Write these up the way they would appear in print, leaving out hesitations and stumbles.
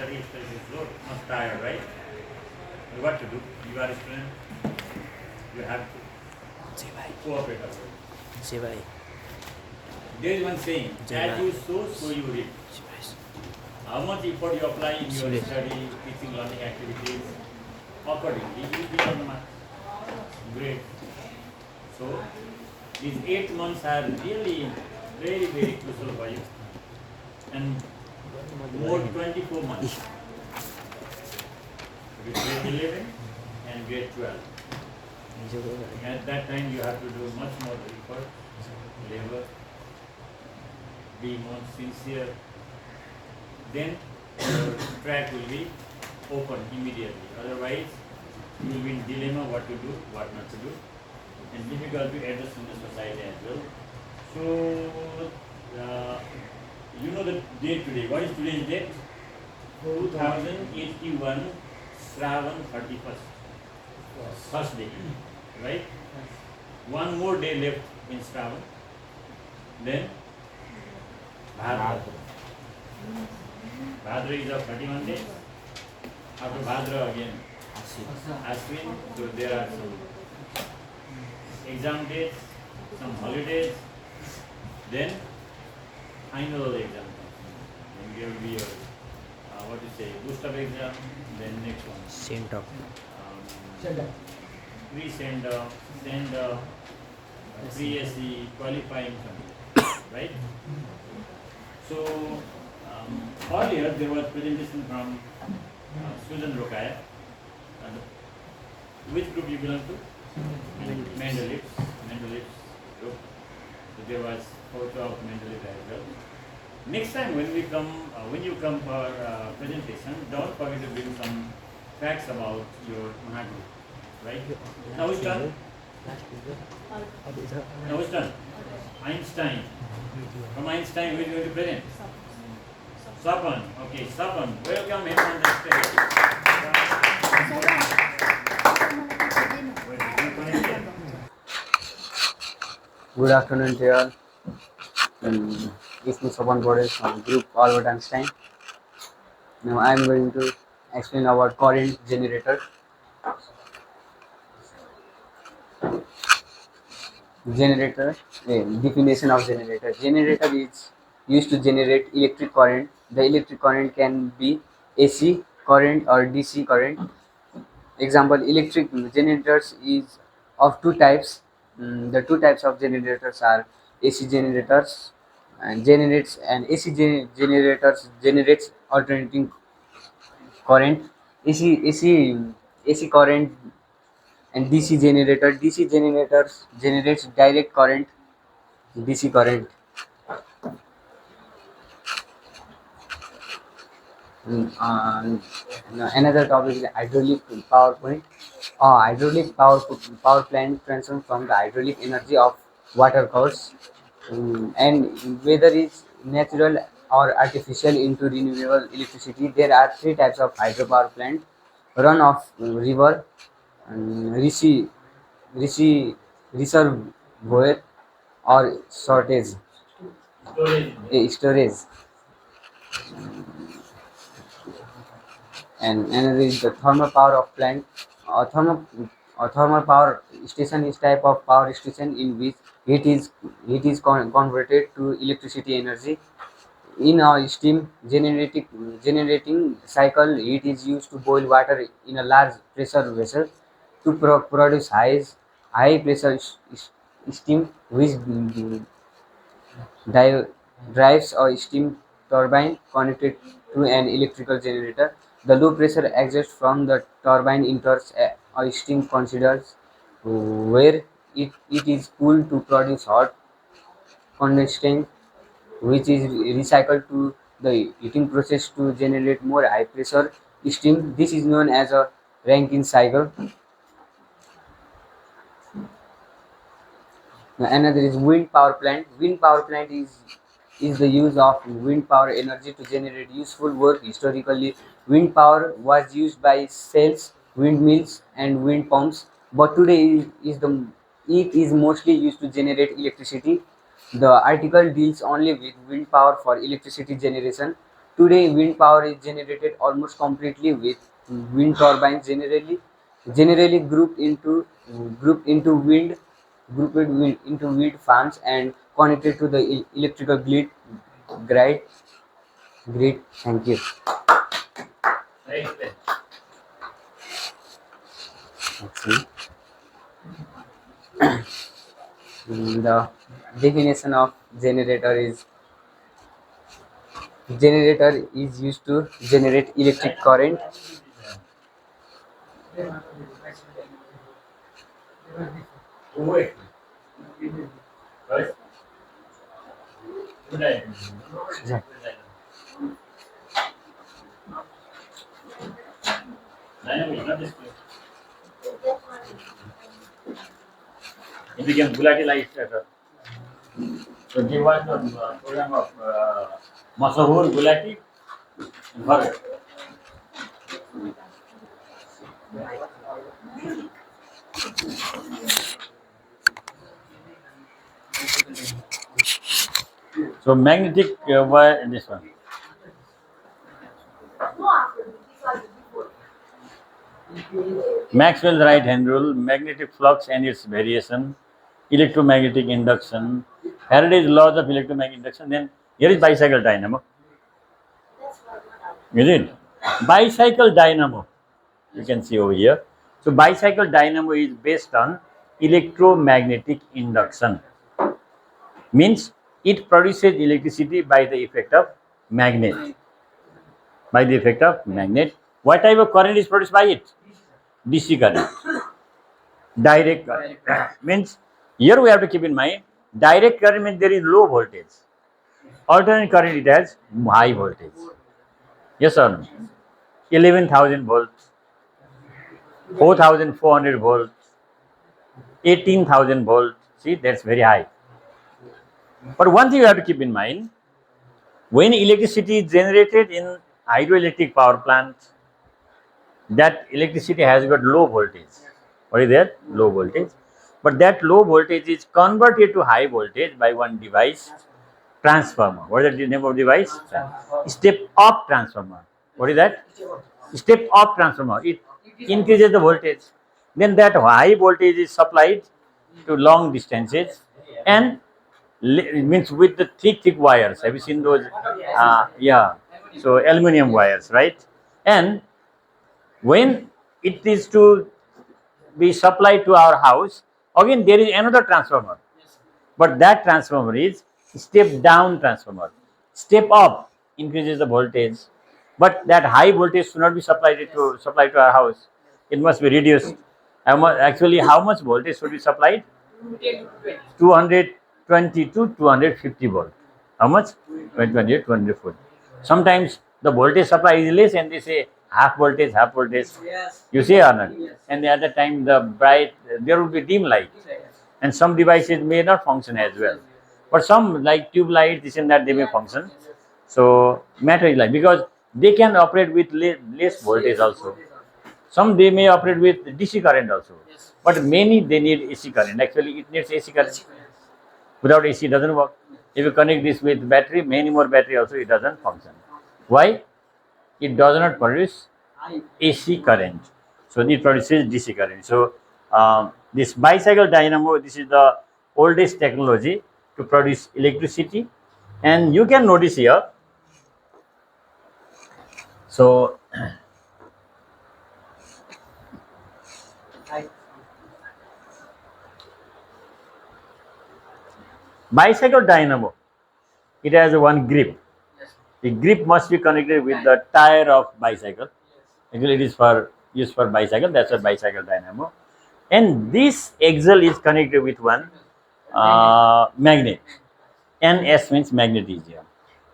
study is so much tired, right? What to do? You are a student, you have to जी भाई cooperate about it. जी भाई There is one saying, as you sow, so you reap. जी भाई How much effort you apply in your Absolutely. study, teaching, learning activities, accordingly you become a great. So these 8 months are really very, very crucial for you. And more 24 months. With grade 11 and grade 12. At that time you have to do much more effort, labor, be more sincere. Then your track will be open immediately. Otherwise, you will be in dilemma what to do, what not to do, and difficult to adjust in the society as well. So, you know the date today. What is today's date? 2081 Shravan 31st. First day, right? One more day left in Shravan. Then Bhadra. Bhadra is of 31 days. After Bhadra again Ashwin. So there are some exam dates, some holidays. Then final exam. Then there will be your what you say, boost up exam. Then next one. Sent of Pre-send, send, pre-SE, qualifying something, right? So earlier there was presentation from Susan Rokaya. And which group you belong to? Mendeleev's group. So there was photo of Mendeleev as well. Next time when you come for presentation, don't forget to bring some facts about your Mahaguru, right? Now it's done. Now it's done. Einstein. From Einstein, who is going to present? Sapan. Okay, Sapan. Welcome him on the stage. Good afternoon to all. This is Sapan Poudel from Group Albert Einstein. Now I am going to explain about current generator. Generator, definition of generator. Generator is used to generate electric current. The electric current can be AC current or DC current. Example, electric generators is of two types. The two types of generators are AC generators and generators generates alternating current. AC current and DC generators generates direct current. DC current. Another topic is hydraulic power plant. Hydraulic power plant transforms from the hydraulic energy of water course, and whether it's natural or artificial into renewable electricity. There are three types of hydropower plant: run of river, rishi, reservoir, or storage. And another is the thermal power of plant. A thermal power station is type of power station in which heat is converted to electricity energy. In a steam generating cycle, heat is used to boil water in a large pressure vessel to produce high pressure steam, which Di- drives a steam turbine connected to an electrical generator. The low pressure exhaust from the turbine enters a steam considers where it is cooled to produce hot condensate, which is recycled to the heating process to generate more high pressure steam. This is known as a Rankine cycle. Another is wind power plant. Wind power plant is the use of wind power energy to generate useful work. Historically, wind power was used by sails, windmills, and wind pumps, but today it is mostly used to generate electricity. The article deals only with wind power for electricity generation. Today, wind power is generated almost completely with wind turbines, generally grouped into wind farms and connected to the electrical grid. Grid. Thank you. Right. Let's see. The definition of generator is used to generate electric current. Wait. Right. Right. Dynamic, not display. It became volatilized. So there was the program of Masahur Gulati. Forget. So magnetic wire this one. Maxwell's right hand rule, magnetic flux and its variation, electromagnetic induction, Faraday's laws of electromagnetic induction. Then here is bicycle dynamo. Is it? Bicycle dynamo. You can see over here. So bicycle dynamo is based on electromagnetic induction. Means it produces electricity by the effect of magnet. By the effect of magnet. What type of current is produced by it? DC current. Direct current. Means here we have to keep in mind direct current means there is low voltage. Alternate current it has high voltage. Yes or no? 11,000 volts, 4,400 volts, 18,000 volts. See, that's very high. But one thing you have to keep in mind, when electricity is generated in hydroelectric power plants, that electricity has got low voltage. What is that? Low voltage. But that low voltage is converted to high voltage by one device, transformer. What is the name of device? Step up transformer. What is that? Step up transformer. It increases the voltage. Then that high voltage is supplied to long distances and means with the thick wires. Have you seen those? Yeah. So aluminum wires, right? And when it is to be supplied to our house, again there is another transformer. But that transformer is step down transformer. Step up increases the voltage, but that high voltage should not be supplied to our house. It must be reduced. Actually, how much voltage should be supplied? 220 to 250 volt. How much? 220 to 240. Sometimes the voltage supply is less and they say half voltage, half voltage. You see or not? And the other time the bright, there will be dim light. And some devices may not function as well. But some like tube light, this and that, they may function. So matter is like, because they can operate with less voltage also. Some they may operate with DC current also. But many they need AC current. Actually, it needs AC current. Without AC, it doesn't work. If you connect this with battery, many more battery also, it doesn't function. Why? It does not produce AC current. So it produces DC current. So this bicycle dynamo, this is the oldest technology to produce electricity. And you can notice here. So bicycle dynamo, it has one grip. The grip must be connected with the tire of bicycle. Actually, it is for used for bicycle. That's a bicycle dynamo. And this axle is connected with one magnet. NS means magnesium.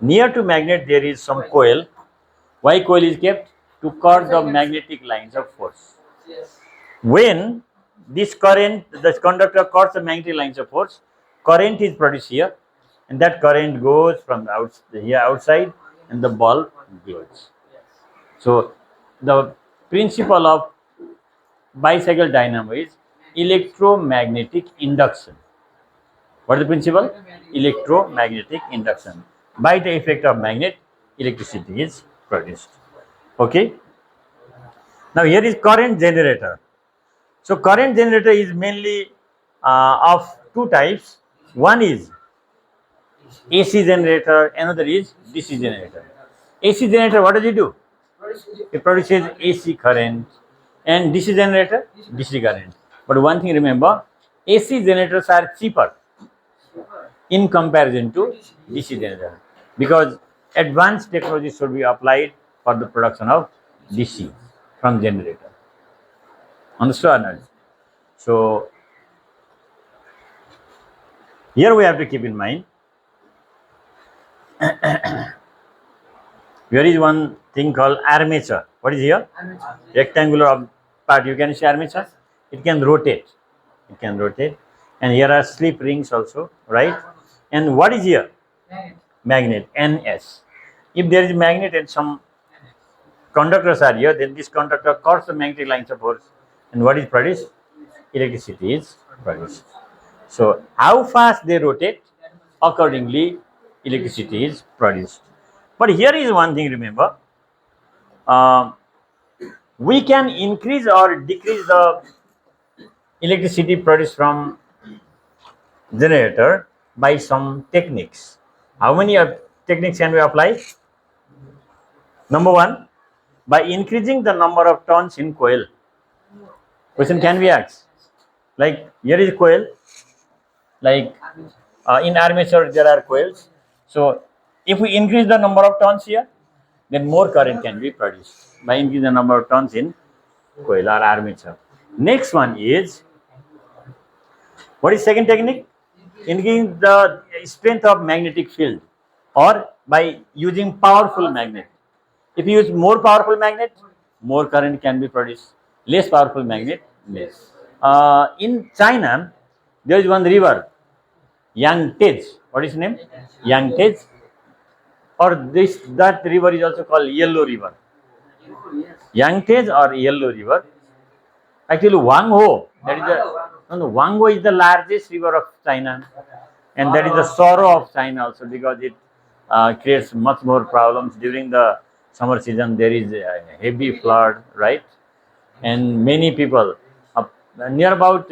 Near to magnet there is some coil. Why coil is kept? To cut the magnetic lines of force. When this current, the conductor cuts the magnetic lines of force, current is produced here, and that current goes from here outside, and the bulb glows. So the principle of bicycle dynamo is electromagnetic induction. What is the principle? Electromagnetic induction. By the effect of magnet, electricity is produced. Okay. Now here is current generator. So current generator is mainly of two types. One is AC generator, another is DC generator. AC generator, what does it do? It produces AC current, and DC generator, DC current. But one thing remember, AC generators are cheaper in comparison to DC generator, because advanced technology should be applied for the production of DC from generator. Understood or not? So here we have to keep in mind, there is one thing called armature. What is here? Rectangular part. You can see armature. It can rotate. It can rotate. And here are slip rings also, right? And what is here? Magnet. NS. If there is magnet and some conductors are here, then this conductor cuts the magnetic lines of force. And what is produced? Electricity is produced. So how fast they rotate, accordingly electricity is produced. But here is one thing, remember, we can increase or decrease the electricity produced from generator by some techniques. How many techniques can we apply? Number one, by increasing the number of turns in coil. Question can be asked. Like here is coil, like in armature there are coils. So if we increase the number of turns here, then more current can be produced by increasing the number of turns in coil or armature. Next one is, what is second technique? Increasing the strength of magnetic field, or by using powerful magnet. If you use more powerful magnet, more current can be produced. Less powerful magnet, less. In China, there is one river, Yangtze. What is the name? Yangtze. Or that river is also called Yellow River. Yangtze or Yellow River. Actually, Wangho, that is Wangho is the largest river of China, and that is the sorrow of China also, because it creates much more problems during the summer season. There is a heavy flood, right? And many people, near about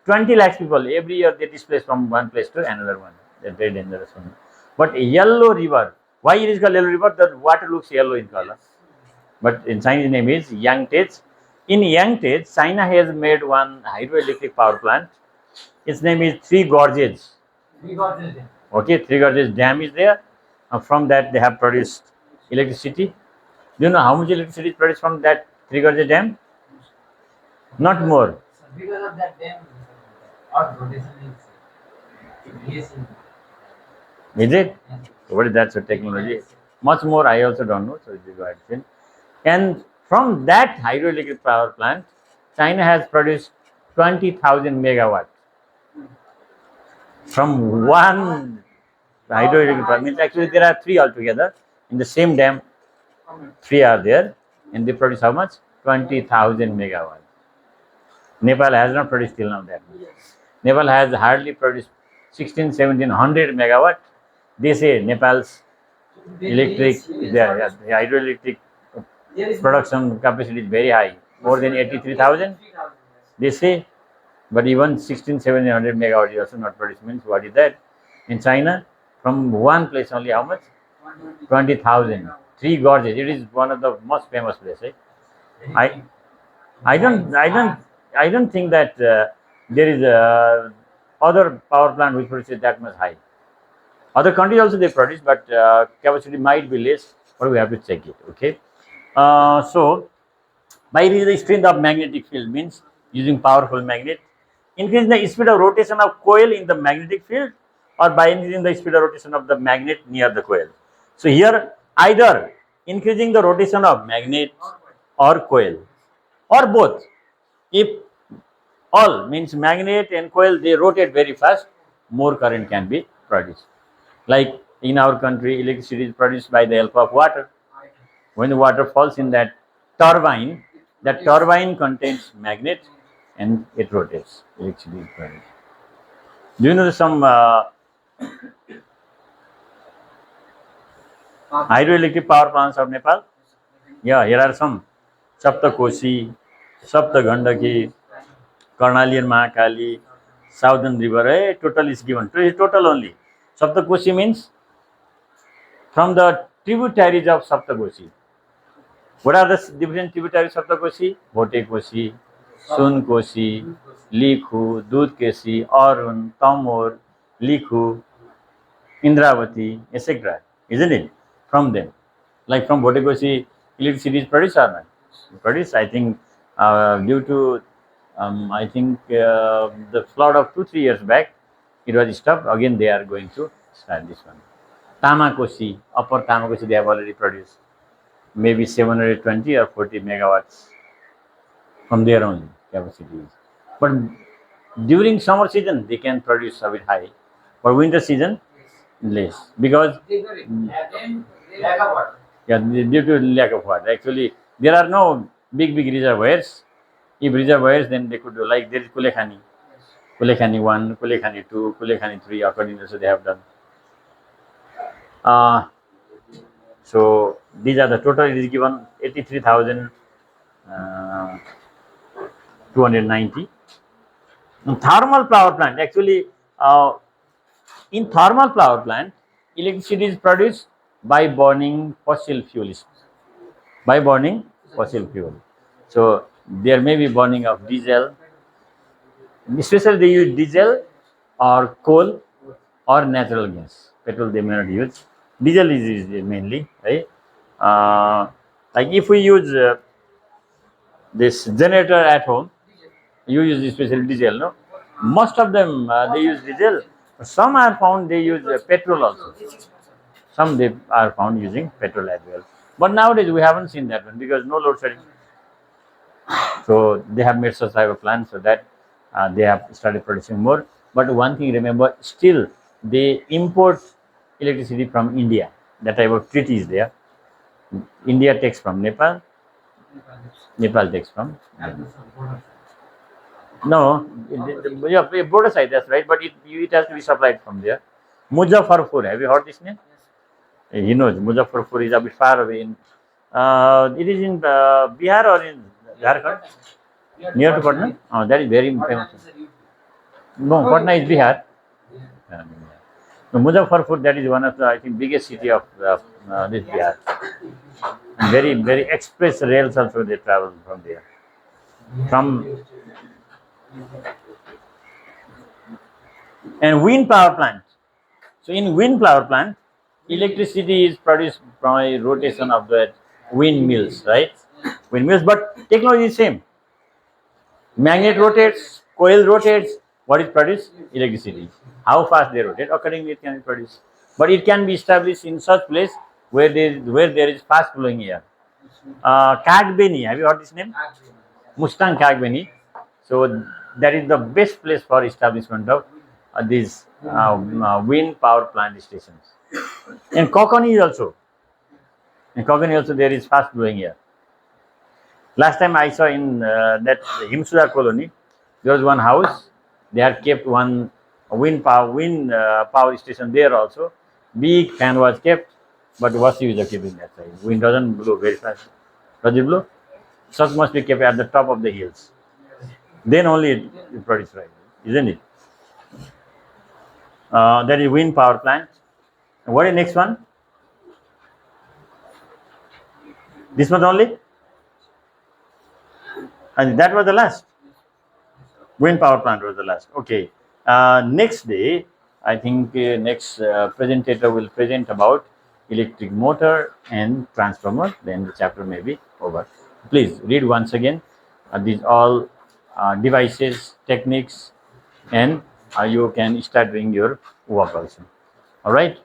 20 lakhs people every year, they displace from one place to another one. They're very dangerous one. But Yellow River, why it is called Yellow River? The water looks yellow in color. But in Chinese name is Yangtze. In Yangtze, China has made one hydroelectric power plant. Its name is Three Gorges. Okay, Three Gorges Dam is there. From that, they have produced electricity. Do you know how much electricity is produced from that Three Gorges Dam? Not more. Because of that dam, earth rotation is Is it? What is that? So technology? Much more I also don't know. So it is what I. And from that hydroelectric power plant, China has produced 20,000 megawatt. From one hydroelectric plant, means actually there are three altogether. In the same dam, three are there, and they produce how much? 20,000 megawatt. Nepal has not produced till now that much. Nepal has hardly produced 1700 megawatt. They say Nepal's the hydroelectric production capacity is very high, more than 83,000. They say, but even 1700 megawatt is also not produced. Means what is that? In China, from one place only how much? 20,000. Three Gorges. It is one of the most famous places. I don't think that there is other power plant which produces that much high. Other countries also they produce, but capacity might be less, but we have to check it. Okay. So by increasing the strength of magnetic field, means using powerful magnet, increasing the speed of rotation of coil in the magnetic field, or by increasing the speed of rotation of the magnet near the coil. So here either increasing the rotation of magnet or coil, or both. If all, means magnet and coil, they rotate very fast, more current can be produced. Like in our country, electricity is produced by the help of water. When the water falls in that turbine contains magnet and it rotates. Electricity is produced. Do you know some Hydroelectric power plants of Nepal. Yeah, here are some. Saptakoshi, Saptagandaki, Karnali and Mahakali, Southern River. Total is given. Total only. Saptakoshi means from the tributaries of Saptakoshi. What are the different tributaries of Saptakoshi? Bhotekoshi, Sunkoshi, Likhu, Dudkeshi, Arun, Tamor, Likhu, Indravati, etc. Isn't it? From them. Like from Bhotekoshi, electricity is produced or not? Produced, I think, due to, I think, the flood of 2-3 years back, it was stopped. Again, they are going to start this one. Tamakoshi, upper Tamakoshi, they have already produced maybe 720 or 40 megawatts from their own capacities. But during summer season, they can produce a bit high. For winter season, less because yeah, due to lack of water. Actually, there are no big reservoirs. If reservoirs, then they could do like there is Kulekhani, Kulekhani 1, Kulekhani 2, Kulekhani 3. According to so they have done. Uh, so these are the total. It is given 83,290. Thermal power plant. Actually, in thermal power plant, electricity is produced by burning fossil fuels. By burning fossil fuel. So there may be burning of diesel, especially they use diesel or coal or natural gas. Petrol they may not use. Diesel is used mainly, right? Like if we use this generator at home, you use especially diesel, no? Most of them they use diesel. Some are found they use petrol also. Some they are found using petrol as well. But nowadays we haven't seen that one because no load shedding. So they have made such type of plans so that they have started producing more. But one thing remember, still they import electricity from India. That type of treaty is there. India takes from Nepal, Nepal takes from. No, yeah, border side, that's right, but it has to be supplied from there. Muzaffarpur, have you heard this name? He knows Muzaffarpur is a bit far away. It is in Bihar or in Jharkhand? Near to Patna? Oh, that is very famous. No, Patna is Bihar. No, Muzaffarpur, that is one of the, I think, biggest city of this Bihar. And very express rails also they travel from there. From and wind power plant. So in wind power plant, electricity is produced by rotation of the windmills, right? Windmills, but technology is same. Magnet rotates, coil rotates. What is produced? Electricity. How fast they rotate, accordingly it can be produced. But it can be established in such place where there is fast flowing air. Kagbeni, have you heard this name? Mustang Kagbeni. So that is the best place for establishment of these wind power plant stations. And Kokoni also. In Kokoni also there is fast blowing air. Last time I saw in that Himsuda colony, there was one house. They had kept one wind power station there also. Big fan was kept, but what's the use of keeping that side? Wind doesn't blow very fast. Does it blow? Such must be kept at the top of the hills. Then only it produces right, isn't it? That is wind power plant. What is next one? This one only? And that was the last. Wind power plant was the last. Okay. Next day, I think next presentator will present about electric motor and transformer. Then the chapter may be over. Please read once again. These all devices, techniques, and you can start doing your work also. All right.